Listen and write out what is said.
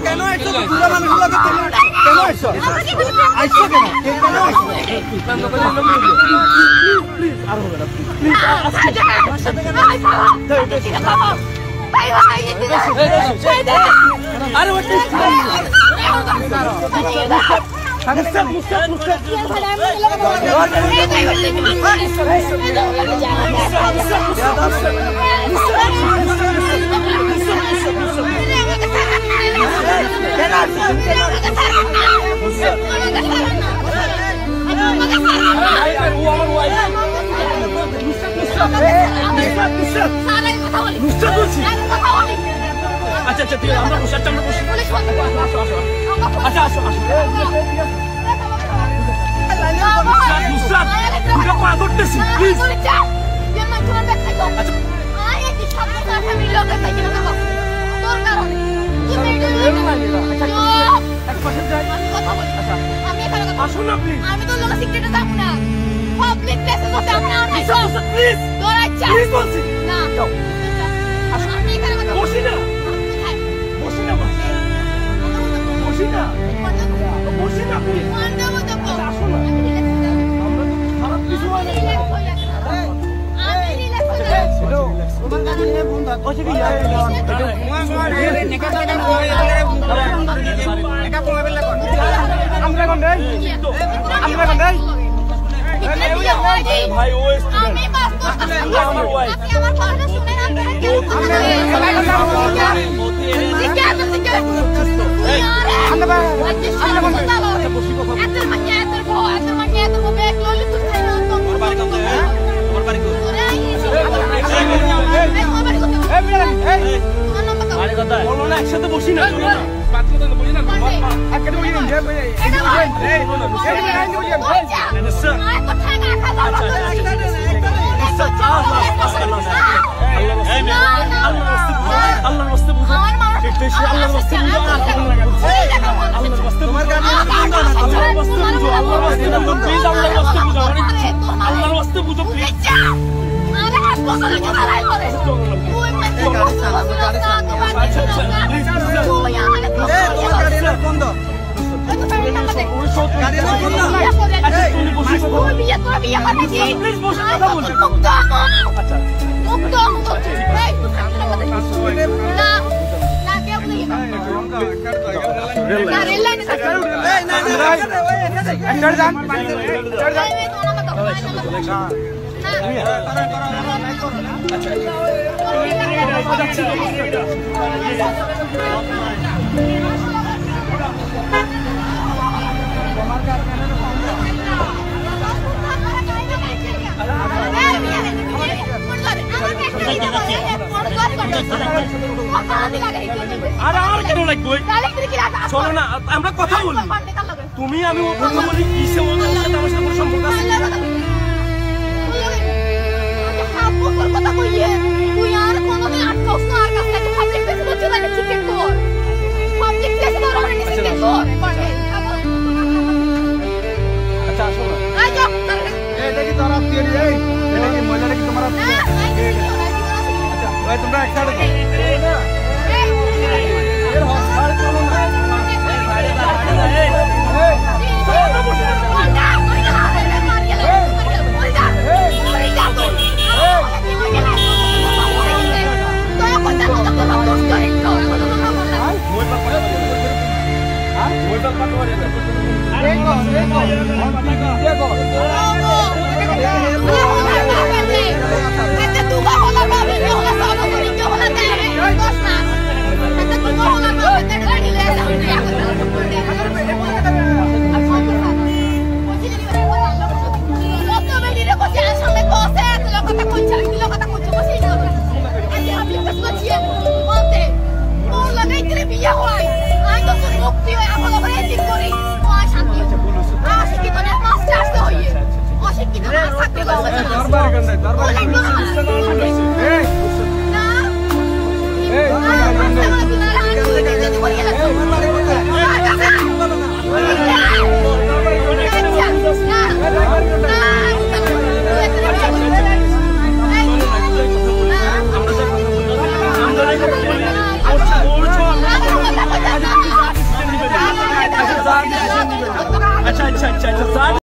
কেন আইছো পুরো মানুষগুলোকে কেন আইছো আইছো কেন প্লিজ আর হবে না প্লিজ আরে ওটা আচ্ছা আচ্ছা ঠিক আছে আমরা বসে আমরা বসে আচ্ছা আসো আসো নুসরাত পুরো পা করতেছি প্লিজ আমি তো লোক সিক্রেটে যাব না পাবলিক প্লেসে বসে আমরা নাই প্লিজ তোর আচ্ছা প্লিজ বলছি না আমি এখানে কথা বসি না বসি না বসি না বসি না প্লিজ মানতে মতো আসো না আমরা তো খারাপ কিছু হয় না আমি রিল্যাক্স হয়ে যাচ্ছি তোমার কাছে নিয়ে ফোন দাও কইছে কি যায় নেকা টাকা নেকা ফোন বেলা কর আমরা কোন দেই আমরা কোন দেই ভাই ও স্টুডেন্ট আমি পাস করতেছি আমার ওয়াইফ আপনি আমার কথা শুনেন একসাথে বসি না চলো না আমরা কথা বলি তুমি আমি কথা বলি কিসে আমার সাথে সম্পর্ক আছে কথা কইয়ে তুই আর কোনদিন আটকাস না আর কাছে পাবলিক প্লেসে তো চলে গেছিস ঠিক কর পাবলিক প্লেসে তো আমরা নিচে ঠিক কর আচ্ছা আসো না আই যা এটা কি তোরা দিয়ে এই এটা কি মহিলাটা কি তোমার আচ্ছা ভাই তোমরা একসাথে না এর হসপাতাল চলো না বাইরে বাইরে শান্তি স্যার টেনশন নেবেন না। আচ্ছা আচ্ছা আচ্ছা আচ্ছা স্যার